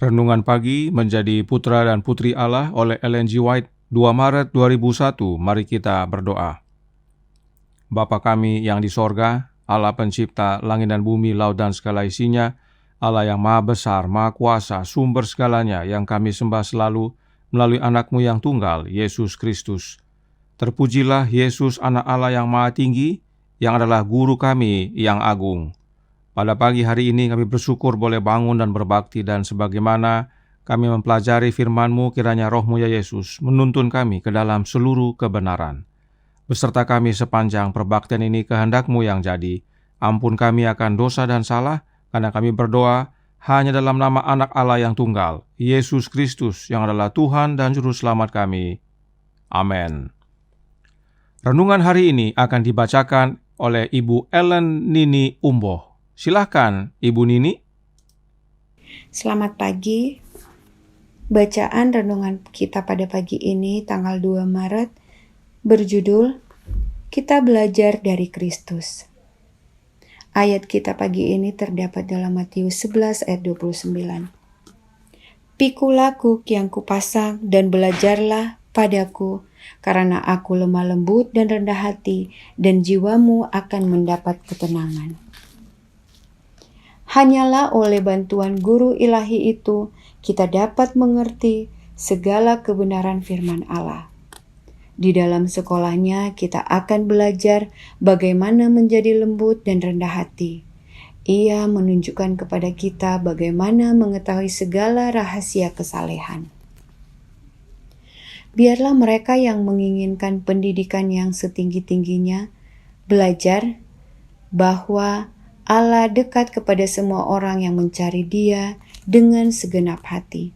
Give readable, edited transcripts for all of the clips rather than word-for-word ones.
Renungan Pagi Menjadi Putra dan Putri Allah oleh Ellen G. White, 2 Maret 2001. Mari kita berdoa. Bapa kami yang di sorga, Allah pencipta langit dan bumi, laut dan segala isinya, Allah yang maha besar, maha kuasa, sumber segalanya, yang kami sembah selalu melalui anak-Mu yang tunggal, Yesus Kristus. Terpujilah Yesus, anak Allah yang maha tinggi, yang adalah guru kami yang agung. Pada pagi hari ini kami bersyukur boleh bangun dan berbakti, dan sebagaimana kami mempelajari firman-Mu, kiranya Roh-Mu ya Yesus menuntun kami ke dalam seluruh kebenaran. Beserta kami sepanjang perbaktian ini, kehendak-Mu yang jadi. Ampun kami akan dosa dan salah, karena kami berdoa hanya dalam nama anak Allah yang tunggal, Yesus Kristus, yang adalah Tuhan dan Juru Selamat kami. Amin. Renungan hari ini akan dibacakan oleh Ibu Ellen Nini Umboh. Silahkan, Ibu Nini. Selamat pagi. Bacaan renungan kita pada pagi ini, tanggal 2 Maret, berjudul Kita Belajar dari Kristus. Ayat kita pagi ini terdapat dalam Matius 11 ayat 29. Pikulah kuk yang kupasang dan belajarlah padaku, karena aku lemah lembut dan rendah hati, dan jiwamu akan mendapat ketenangan. Hanyalah oleh bantuan guru ilahi itu, kita dapat mengerti segala kebenaran firman Allah. Di dalam sekolahnya, kita akan belajar bagaimana menjadi lembut dan rendah hati. Ia menunjukkan kepada kita bagaimana mengetahui segala rahasia kesalehan. Biarlah mereka yang menginginkan pendidikan yang setinggi-tingginya belajar bahwa Allah dekat kepada semua orang yang mencari Dia dengan segenap hati.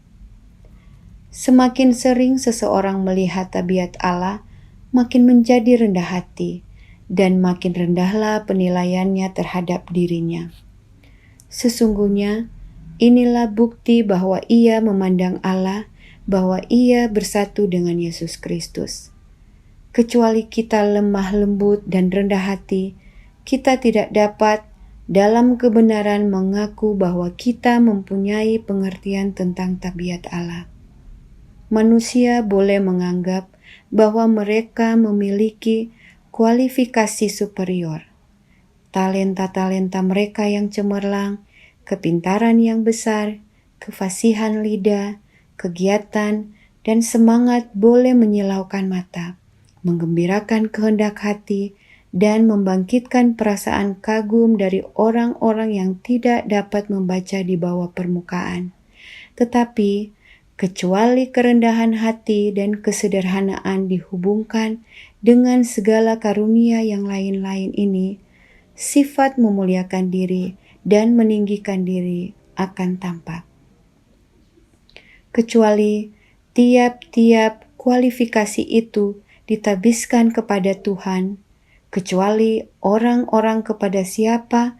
Semakin sering seseorang melihat tabiat Allah, makin menjadi rendah hati, dan makin rendahlah penilaiannya terhadap dirinya. Sesungguhnya, inilah bukti bahwa ia memandang Allah, bahwa ia bersatu dengan Yesus Kristus. Kecuali kita lemah lembut dan rendah hati, kita tidak dapat dalam kebenaran mengaku bahwa kita mempunyai pengertian tentang tabiat Allah. Manusia boleh menganggap bahwa mereka memiliki kualifikasi superior. Talenta-talenta mereka yang cemerlang, kepintaran yang besar, kefasihan lidah, kegiatan, dan semangat boleh menyilaukan mata, menggembirakan kehendak hati, dan membangkitkan perasaan kagum dari orang-orang yang tidak dapat membaca di bawah permukaan. Tetapi, kecuali kerendahan hati dan kesederhanaan dihubungkan dengan segala karunia yang lain-lain ini, sifat memuliakan diri dan meninggikan diri akan tampak. Kecuali tiap-tiap kualifikasi itu ditabiskan kepada Tuhan, kecuali orang-orang kepada siapa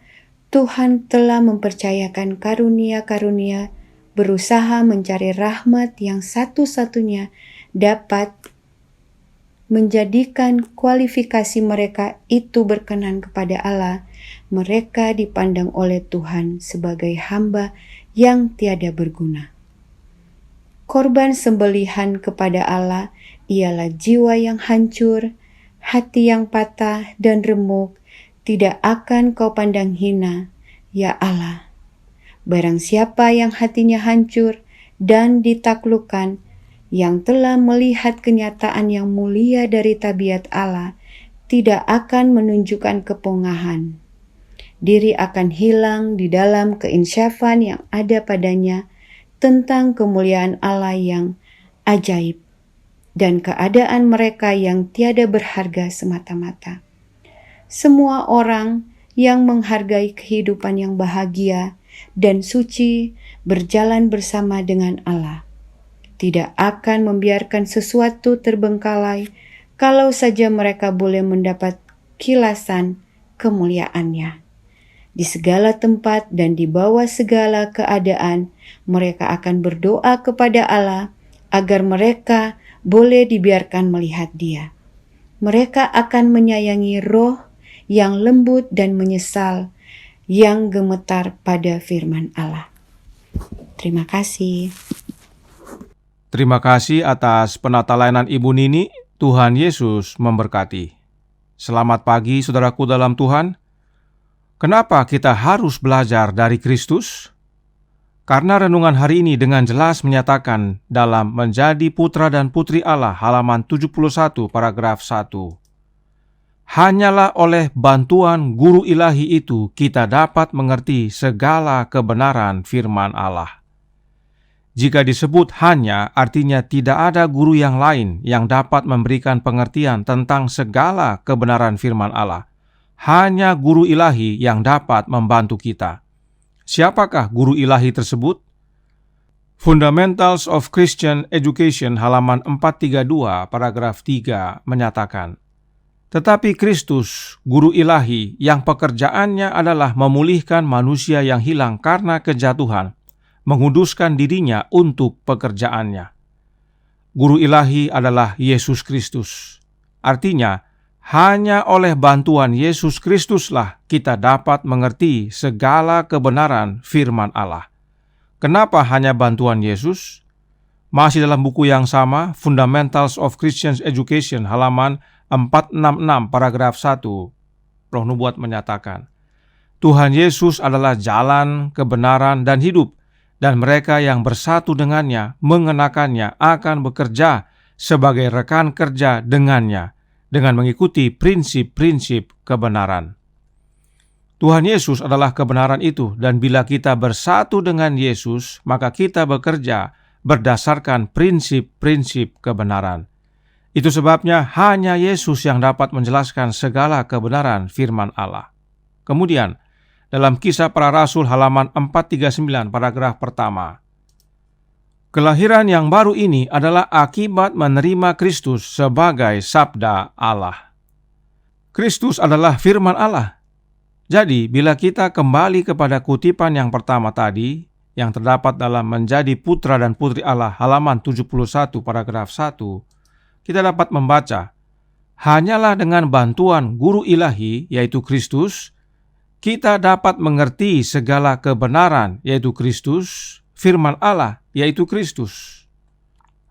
Tuhan telah mempercayakan karunia-karunia, berusaha mencari rahmat yang satu-satunya dapat menjadikan kualifikasi mereka itu berkenan kepada Allah, mereka dipandang oleh Tuhan sebagai hamba yang tiada berguna. Korban sembelihan kepada Allah ialah jiwa yang hancur, hati yang patah dan remuk, tidak akan kau pandang hina, ya Allah. Barang siapa yang hatinya hancur dan ditaklukkan, yang telah melihat kenyataan yang mulia dari tabiat Allah, tidak akan menunjukkan kepongahan. Diri akan hilang di dalam keinsyafan yang ada padanya tentang kemuliaan Allah yang ajaib, dan keadaan mereka yang tiada berharga semata-mata. Semua orang yang menghargai kehidupan yang bahagia dan suci berjalan bersama dengan Allah tidak akan membiarkan sesuatu terbengkalai kalau saja mereka boleh mendapat kilasan kemuliaannya. Di segala tempat dan di bawah segala keadaan, mereka akan berdoa kepada Allah agar mereka boleh dibiarkan melihat Dia. Mereka akan menyayangi roh yang lembut dan menyesal, yang gemetar pada firman Allah. Terima kasih. Terima kasih atas penata layanan Ibu Nini. Tuhan Yesus memberkati. Selamat pagi saudaraku dalam Tuhan. Kenapa kita harus belajar dari Kristus? Karena renungan hari ini dengan jelas menyatakan dalam Menjadi Putra dan Putri Allah halaman 71 paragraf 1. Hanyalah oleh bantuan guru ilahi itu kita dapat mengerti segala kebenaran firman Allah. Jika disebut hanya, artinya tidak ada guru yang lain yang dapat memberikan pengertian tentang segala kebenaran firman Allah. Hanya guru ilahi yang dapat membantu kita. Siapakah guru ilahi tersebut? Fundamentals of Christian Education halaman 432 paragraf 3 menyatakan, tetapi Kristus, guru ilahi yang pekerjaannya adalah memulihkan manusia yang hilang karena kejatuhan, menguduskan dirinya untuk pekerjaannya. Guru ilahi adalah Yesus Kristus. Artinya, hanya oleh bantuan Yesus Kristuslah kita dapat mengerti segala kebenaran firman Allah. Kenapa hanya bantuan Yesus? Masih dalam buku yang sama, Fundamentals of Christian Education halaman 466 paragraf 1, Roh Nubuat menyatakan, Tuhan Yesus adalah jalan, kebenaran, dan hidup, dan mereka yang bersatu dengannya, mengenakannya, akan bekerja sebagai rekan kerja dengannya, dengan mengikuti prinsip-prinsip kebenaran. Tuhan Yesus adalah kebenaran itu, dan bila kita bersatu dengan Yesus, maka kita bekerja berdasarkan prinsip-prinsip kebenaran. Itu sebabnya hanya Yesus yang dapat menjelaskan segala kebenaran firman Allah. Kemudian, dalam Kisah Para Rasul halaman 439 paragraf pertama, kelahiran yang baru ini adalah akibat menerima Kristus sebagai sabda Allah. Kristus adalah firman Allah. Jadi, bila kita kembali kepada kutipan yang pertama tadi, yang terdapat dalam Menjadi Putra dan Putri Allah halaman 71 paragraf 1, kita dapat membaca, hanyalah dengan bantuan guru ilahi, yaitu Kristus, kita dapat mengerti segala kebenaran, yaitu Kristus, firman Allah, yaitu Kristus.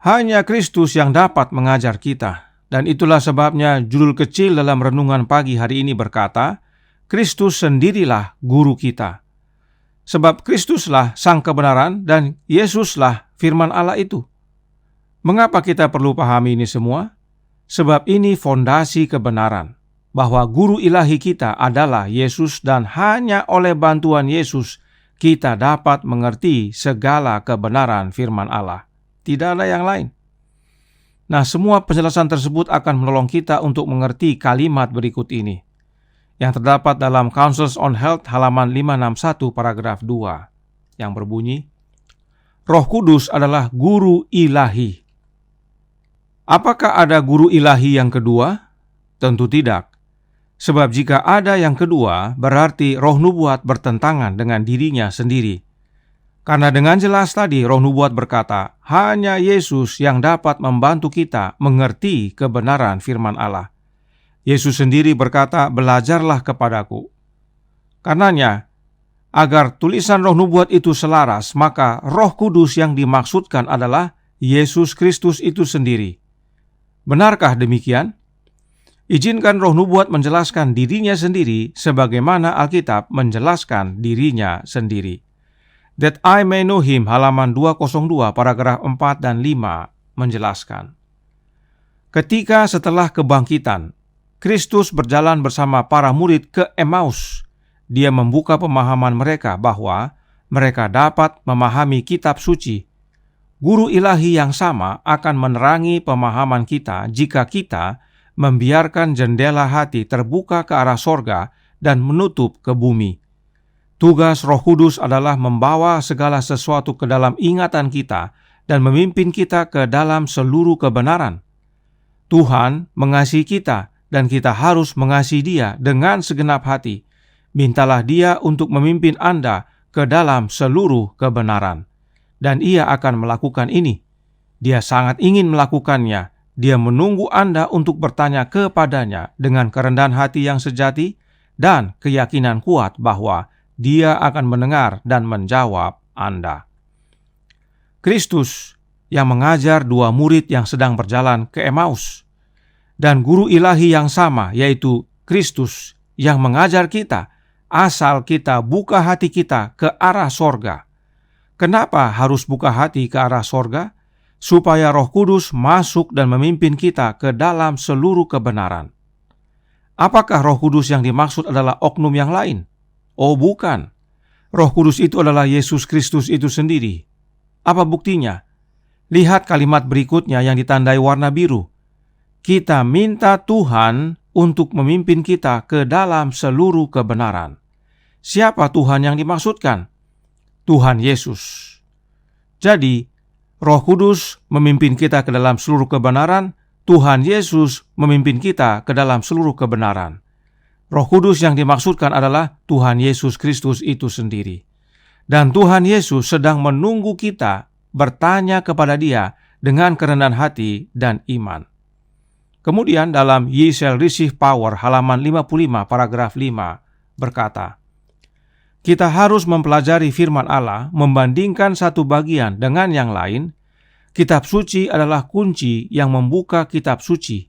Hanya Kristus yang dapat mengajar kita, dan itulah sebabnya judul kecil dalam renungan pagi hari ini berkata, Kristus sendirilah guru kita. Sebab Kristuslah sang kebenaran dan Yesuslah firman Allah itu. Mengapa kita perlu pahami ini semua? Sebab ini fondasi kebenaran, bahwa guru ilahi kita adalah Yesus dan hanya oleh bantuan Yesus kita dapat mengerti segala kebenaran firman Allah. Tidak ada yang lain. Nah, semua penjelasan tersebut akan menolong kita untuk mengerti kalimat berikut ini, yang terdapat dalam Counsels on Health halaman 561 paragraf 2, yang berbunyi, Roh Kudus adalah guru ilahi. Apakah ada guru ilahi yang kedua? Tentu tidak. Sebab jika ada yang kedua, berarti roh nubuat bertentangan dengan dirinya sendiri. Karena dengan jelas tadi roh nubuat berkata, hanya Yesus yang dapat membantu kita mengerti kebenaran firman Allah. Yesus sendiri berkata, belajarlah kepadaku. Karenanya, agar tulisan roh nubuat itu selaras, maka Roh Kudus yang dimaksudkan adalah Yesus Kristus itu sendiri. Benarkah demikian? Izinkan roh nubuat menjelaskan dirinya sendiri sebagaimana Alkitab menjelaskan dirinya sendiri. That I may know him halaman 202 paragraf 4 dan 5 menjelaskan. Ketika setelah kebangkitan, Kristus berjalan bersama para murid ke Emmaus. Dia membuka pemahaman mereka bahwa mereka dapat memahami kitab suci. Guru ilahi yang sama akan menerangi pemahaman kita jika kita membiarkan jendela hati terbuka ke arah sorga dan menutup ke bumi. Tugas Roh Kudus adalah membawa segala sesuatu ke dalam ingatan kita dan memimpin kita ke dalam seluruh kebenaran. Tuhan mengasihi kita dan kita harus mengasihi Dia dengan segenap hati. Mintalah Dia untuk memimpin Anda ke dalam seluruh kebenaran. Dan Ia akan melakukan ini. Dia sangat ingin melakukannya. Dia menunggu Anda untuk bertanya kepadanya dengan kerendahan hati yang sejati dan keyakinan kuat bahwa Dia akan mendengar dan menjawab Anda. Kristus yang mengajar dua murid yang sedang berjalan ke Emmaus, dan guru ilahi yang sama, yaitu Kristus yang mengajar kita asal kita buka hati kita ke arah sorga. Kenapa harus buka hati ke arah sorga? Supaya Roh Kudus masuk dan memimpin kita ke dalam seluruh kebenaran. Apakah Roh Kudus yang dimaksud adalah oknum yang lain? Oh, bukan. Roh Kudus itu adalah Yesus Kristus itu sendiri. Apa buktinya? Lihat kalimat berikutnya yang ditandai warna biru. Kita minta Tuhan untuk memimpin kita ke dalam seluruh kebenaran. Siapa Tuhan yang dimaksudkan? Tuhan Yesus. Jadi, Roh Kudus memimpin kita ke dalam seluruh kebenaran, Tuhan Yesus memimpin kita ke dalam seluruh kebenaran. Roh Kudus yang dimaksudkan adalah Tuhan Yesus Kristus itu sendiri. Dan Tuhan Yesus sedang menunggu kita bertanya kepada Dia dengan kerendahan hati dan iman. Kemudian dalam Ye Shall Receive Power halaman 55 paragraf 5 berkata, kita harus mempelajari firman Allah membandingkan satu bagian dengan yang lain. Kitab suci adalah kunci yang membuka kitab suci.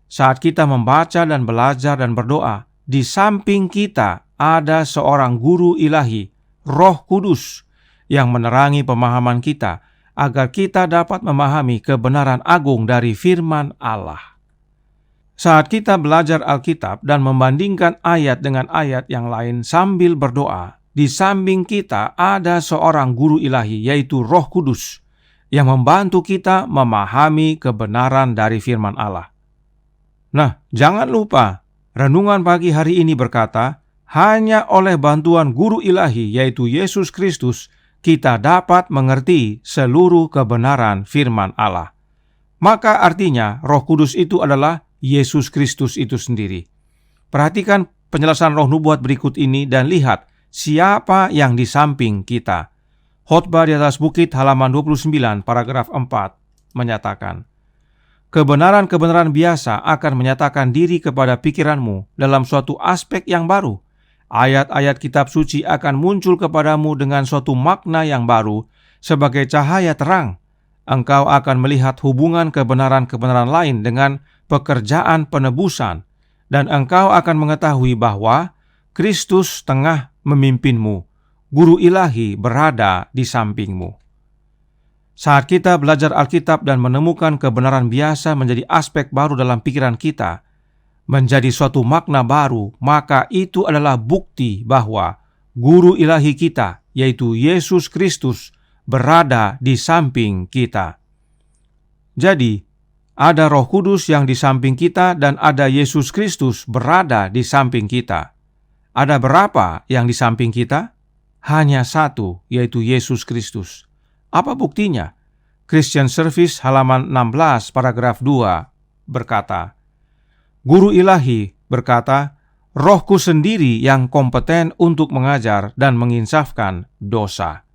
Saat kita membaca dan belajar dan berdoa, di samping kita ada seorang guru ilahi, Roh Kudus, yang menerangi pemahaman kita agar kita dapat memahami kebenaran agung dari firman Allah. Saat kita belajar Alkitab dan membandingkan ayat dengan ayat yang lain sambil berdoa, di samping kita ada seorang guru ilahi, yaitu Roh Kudus, yang membantu kita memahami kebenaran dari firman Allah. Nah, jangan lupa, renungan pagi hari ini berkata, hanya oleh bantuan guru ilahi, yaitu Yesus Kristus, kita dapat mengerti seluruh kebenaran firman Allah. Maka artinya Roh Kudus itu adalah Yesus Kristus itu sendiri. Perhatikan penjelasan roh nubuat berikut ini dan lihat siapa yang di samping kita. Khotbah di atas bukit halaman 29 paragraf 4 menyatakan, kebenaran-kebenaran biasa akan menyatakan diri kepada pikiranmu dalam suatu aspek yang baru. Ayat-ayat kitab suci akan muncul kepadamu dengan suatu makna yang baru sebagai cahaya terang. Engkau akan melihat hubungan kebenaran-kebenaran lain dengan pekerjaan penebusan, dan engkau akan mengetahui bahwa Kristus tengah memimpinmu, guru ilahi berada di sampingmu. Saat kita belajar Alkitab dan menemukan kebenaran biasa menjadi aspek baru dalam pikiran kita, menjadi suatu makna baru, maka itu adalah bukti bahwa guru ilahi kita, yaitu Yesus Kristus, berada di samping kita. Jadi, ada Roh Kudus yang di samping kita dan ada Yesus Kristus berada di samping kita. Ada berapa yang di samping kita? Hanya satu, yaitu Yesus Kristus. Apa buktinya? Christian Service halaman 16 paragraf 2 berkata, guru ilahi berkata, Rohku sendiri yang kompeten untuk mengajar dan menginsafkan dosa.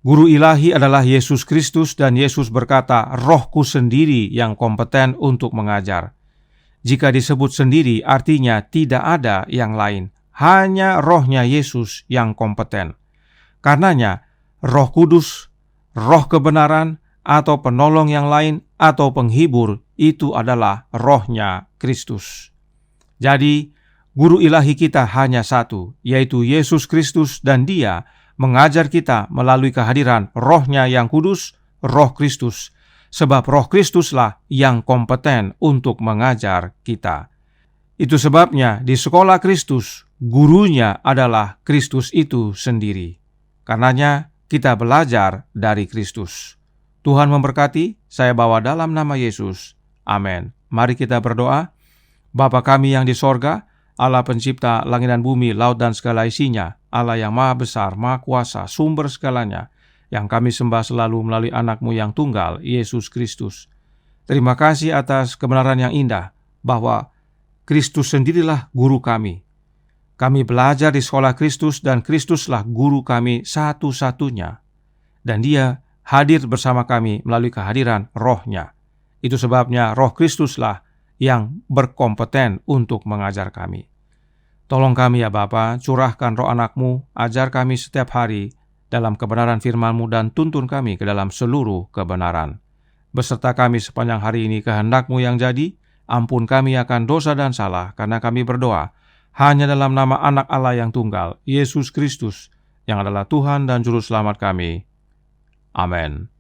Guru ilahi adalah Yesus Kristus dan Yesus berkata, Rohku sendiri yang kompeten untuk mengajar. Jika disebut sendiri artinya tidak ada yang lain, hanya Rohnya Yesus yang kompeten. Karenanya, Roh Kudus, Roh kebenaran, atau penolong yang lain, atau penghibur, itu adalah Rohnya Kristus. Jadi, guru ilahi kita hanya satu, yaitu Yesus Kristus, dan Dia mengajar kita melalui kehadiran Rohnya yang kudus, Roh Kristus, sebab Roh Kristuslah yang kompeten untuk mengajar kita. Itu sebabnya di sekolah Kristus, gurunya adalah Kristus itu sendiri. Karenanya kita belajar dari Kristus. Tuhan memberkati, saya bawa dalam nama Yesus. Amin. Mari kita berdoa. Bapa kami yang di sorga, Allah pencipta langit dan bumi, laut dan segala isinya, Allah yang maha besar, maha kuasa, sumber segalanya, yang kami sembah selalu melalui anak-Mu yang tunggal, Yesus Kristus. Terima kasih atas kebenaran yang indah, bahwa Kristus sendirilah guru kami. Kami belajar di sekolah Kristus dan Kristuslah guru kami satu-satunya. Dan Dia hadir bersama kami melalui kehadiran Roh-Nya. Itu sebabnya Roh Kristuslah yang berkompeten untuk mengajar kami. Tolong kami ya Bapa, curahkan roh anak-Mu, ajar kami setiap hari, dalam kebenaran firman-Mu dan tuntun kami ke dalam seluruh kebenaran. Beserta kami sepanjang hari ini kehendak-Mu yang jadi, ampun kami akan dosa dan salah, karena kami berdoa hanya dalam nama Anak Allah yang tunggal, Yesus Kristus, yang adalah Tuhan dan Juru Selamat kami. Amin.